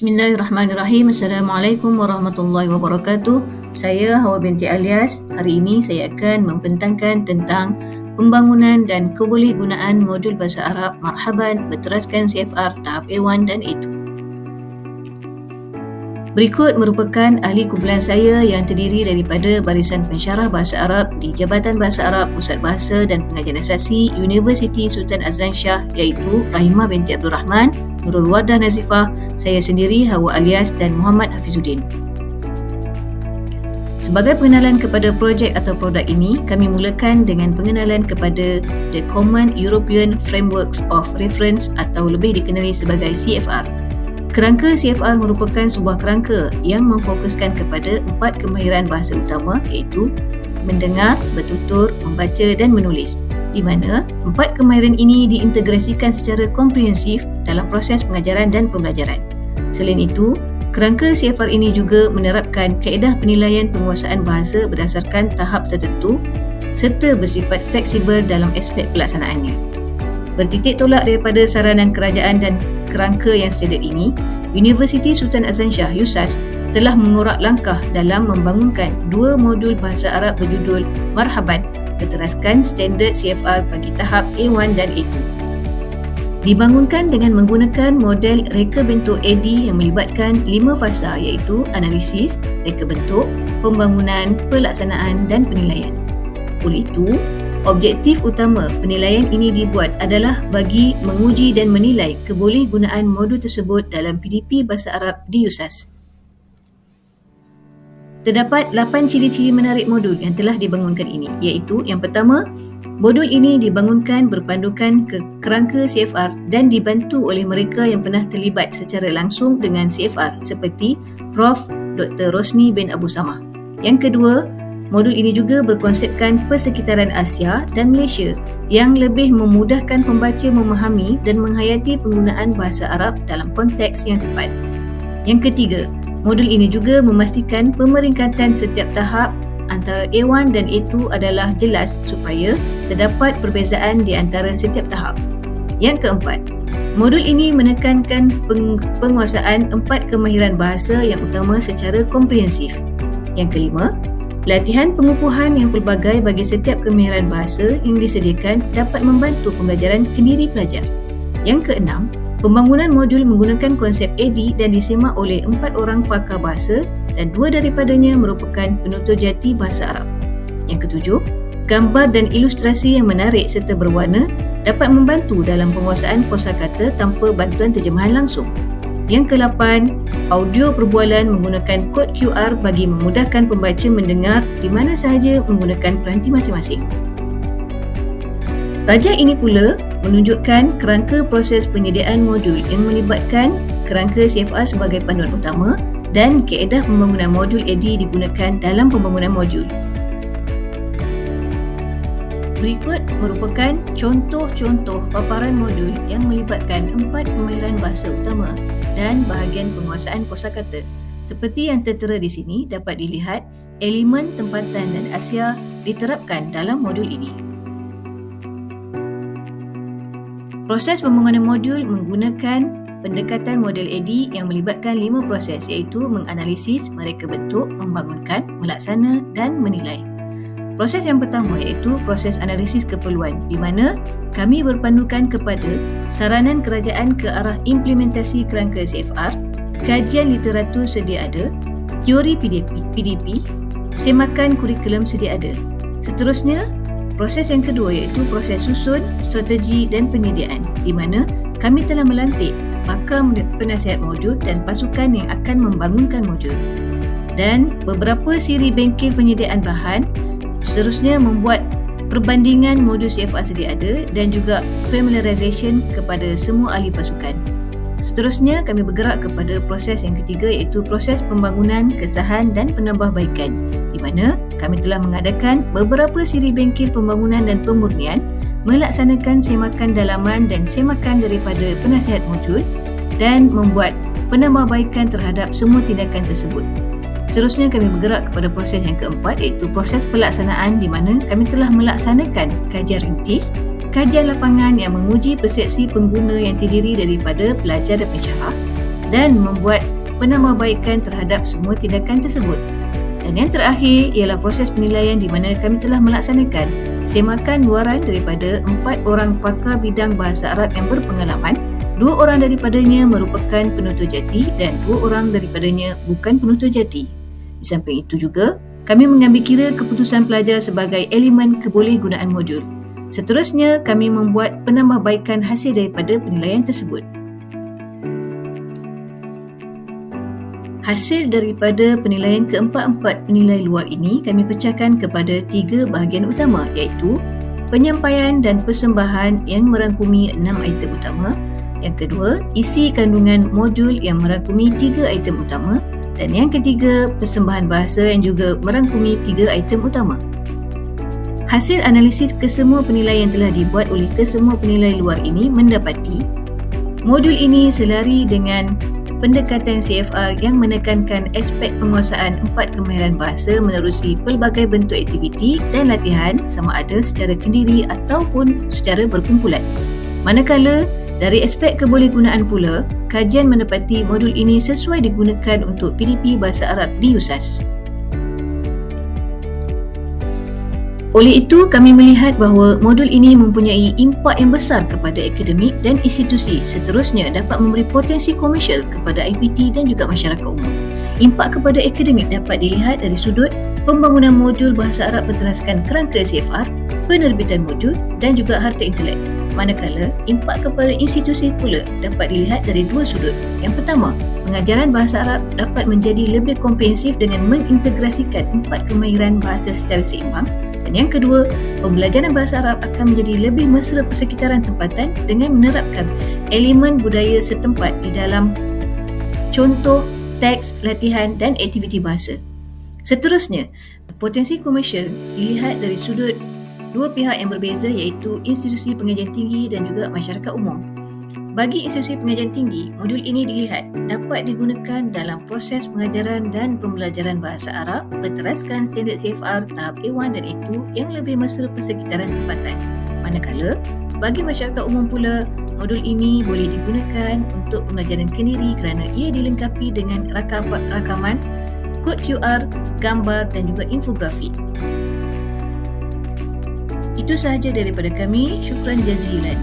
Bismillahirrahmanirrahim. Assalamualaikum warahmatullahi wabarakatuh. Saya Hawa binti Alias. Hari ini saya akan membentangkan tentang pembangunan dan kebolehgunaan modul bahasa Arab Marhaban berteraskan CFR tahap A1 dan A2. Berikut merupakan ahli kumpulan saya yang terdiri daripada barisan pensyarah bahasa Arab di Jabatan Bahasa Arab Pusat Bahasa dan Pengajian Asasi Universiti Sultan Azlan Shah, iaitu Rahimah binti Abdul Rahman, Nurul Wardah Nazifah, saya sendiri Hawa Alias dan Muhammad Hafizuddin. Sebagai pengenalan kepada projek atau produk ini, kami mulakan dengan pengenalan kepada The Common European Frameworks of Reference atau lebih dikenali sebagai CFR. Kerangka CFR merupakan sebuah kerangka yang memfokuskan kepada 4 kemahiran bahasa utama, iaitu mendengar, bertutur, membaca dan menulis, di mana 4 kemahiran ini diintegrasikan secara komprehensif dalam proses pengajaran dan pembelajaran. Selain itu, kerangka CFR ini juga menerapkan kaedah penilaian penguasaan bahasa berdasarkan tahap tertentu serta bersifat fleksibel dalam aspek pelaksanaannya. Bertitik tolak daripada saranan kerajaan dan kerangka yang standard ini, Universiti Sultan Azlan Shah USAS telah mengorak langkah dalam membangunkan 2 modul bahasa Arab berjudul Marhaban berteraskan standard CFR bagi tahap A1 dan A2. Dibangunkan dengan menggunakan model reka bentuk AD yang melibatkan 5 fasa, iaitu analisis, reka bentuk, pembangunan, pelaksanaan dan penilaian. Oleh itu, objektif utama penilaian ini dibuat adalah bagi menguji dan menilai kebolehgunaan modul tersebut dalam PDP Bahasa Arab di USAS. Terdapat 8 ciri-ciri menarik modul yang telah dibangunkan ini, iaitu yang pertama, modul ini dibangunkan berpandukan ke kerangka CFR dan dibantu oleh mereka yang pernah terlibat secara langsung dengan CFR seperti Prof. Dr. Rosni bin Abu Samah. Yang kedua, modul ini juga berkonsepkan persekitaran Asia dan Malaysia yang lebih memudahkan pembaca memahami dan menghayati penggunaan bahasa Arab dalam konteks yang tepat. Yang ketiga, modul ini juga memastikan pemeringkatan setiap tahap antara A1 dan A2 adalah jelas supaya terdapat perbezaan di antara setiap tahap. Yang keempat, modul ini menekankan penguasaan 4 kemahiran bahasa yang utama secara komprehensif. Yang kelima, latihan pengukuhan yang pelbagai bagi setiap kemahiran bahasa yang disediakan dapat membantu pembelajaran kendiri pelajar. Yang keenam, pembangunan modul menggunakan konsep AD dan disemak oleh 4 orang pakar bahasa dan 2 daripadanya merupakan penutur jati bahasa Arab. Yang ketujuh, gambar dan ilustrasi yang menarik serta berwarna dapat membantu dalam penguasaan kosakata tanpa bantuan terjemahan langsung. Yang ke-8, audio perbualan menggunakan kod QR bagi memudahkan pembaca mendengar di mana sahaja menggunakan peranti masing-masing. Rajah ini pula menunjukkan kerangka proses penyediaan modul yang melibatkan kerangka CFR sebagai panduan utama dan kaedah pembangunan modul AD digunakan dalam pembangunan modul. Berikut merupakan contoh-contoh paparan modul yang melibatkan 4 kemahiran bahasa utama dan bahagian penguasaan kosakata. Seperti yang tertera di sini, dapat dilihat elemen tempatan dan Asia diterapkan dalam modul ini. Proses pembangunan modul menggunakan pendekatan model AD yang melibatkan 5 proses, iaitu menganalisis, mereka bentuk, membangunkan, melaksana dan menilai. Proses yang pertama iaitu proses analisis keperluan, di mana kami berpandukan kepada saranan kerajaan ke arah implementasi kerangka CFR, kajian literatur sedia ada, teori PDP, semakan kurikulum sedia ada. Seterusnya, proses yang kedua iaitu proses susun, strategi dan penyediaan, di mana kami telah melantik pakar penasihat modul dan pasukan yang akan membangunkan modul. Dan beberapa siri bengkel penyediaan bahan. Seterusnya, membuat perbandingan modul CFR sedia ada dan juga familiarization kepada semua ahli pasukan. Seterusnya, kami bergerak kepada proses yang ketiga iaitu proses pembangunan, kesahan dan penambahbaikan, di mana kami telah mengadakan beberapa siri bengkel pembangunan dan pemurnian, melaksanakan semakan dalaman dan semakan daripada penasihat modul dan membuat penambahbaikan terhadap semua tindakan tersebut. Seterusnya, kami bergerak kepada proses yang keempat iaitu proses pelaksanaan, di mana kami telah melaksanakan kajian rintis, kajian lapangan yang menguji persepsi pengguna yang terdiri daripada pelajar dan pensyarah dan membuat penambahbaikan terhadap semua tindakan tersebut. Dan yang terakhir ialah proses penilaian di mana kami telah melaksanakan semakan luaran daripada 4 orang pakar bidang bahasa Arab yang berpengalaman, 2 orang daripadanya merupakan penutur jati dan 2 orang daripadanya bukan penutur jati. Di samping itu juga, kami mengambil kira keputusan pelajar sebagai elemen kebolehgunaan modul. Seterusnya, kami membuat penambahbaikan hasil daripada penilaian tersebut. Hasil daripada penilaian keempat-empat penilai luar ini kami pecahkan kepada 3 bahagian utama, iaitu penyampaian dan persembahan yang merangkumi 6 item utama. Yang kedua, isi kandungan modul yang merangkumi 3 item utama. Dan yang ketiga, persembahan bahasa yang juga merangkumi 3 item utama. Hasil analisis kesemua penilaian yang telah dibuat oleh kesemua penilai luar ini mendapati modul ini selari dengan pendekatan CFR yang menekankan aspek penguasaan 4 kemahiran bahasa menerusi pelbagai bentuk aktiviti dan latihan sama ada secara kendiri ataupun secara berkumpulan. Manakala dari aspek kebolehgunaan pula, kajian mendapati modul ini sesuai digunakan untuk PDP Bahasa Arab di USAS. Oleh itu, kami melihat bahawa modul ini mempunyai impak yang besar kepada akademik dan institusi, seterusnya dapat memberi potensi komersial kepada IPT dan juga masyarakat umum. Impak kepada akademik dapat dilihat dari sudut pembangunan modul bahasa Arab berteraskan kerangka CFR, penerbitan modul dan juga harta intelek. Manakala, impak kepada institusi pula dapat dilihat dari 2 sudut. Yang pertama, pengajaran bahasa Arab dapat menjadi lebih komprehensif dengan mengintegrasikan 4 kemahiran bahasa secara seimbang. Dan yang kedua, pembelajaran bahasa Arab akan menjadi lebih mesra persekitaran tempatan dengan menerapkan elemen budaya setempat di dalam contoh, teks, latihan dan aktiviti bahasa. Seterusnya, potensi komersial dilihat dari sudut 2 pihak yang berbeza, iaitu institusi pengajian tinggi dan juga masyarakat umum. Bagi institusi pengajian tinggi, modul ini dilihat dapat digunakan dalam proses pengajaran dan pembelajaran bahasa Arab berteraskan standard CFR tahap A1 dan A2 yang lebih mesra persekitaran tempatan. Manakala, bagi masyarakat umum pula, modul ini boleh digunakan untuk pembelajaran kendiri kerana ia dilengkapi dengan rakaman, kod QR, gambar dan juga infografik. Itu sahaja daripada kami. Syukran jazilan.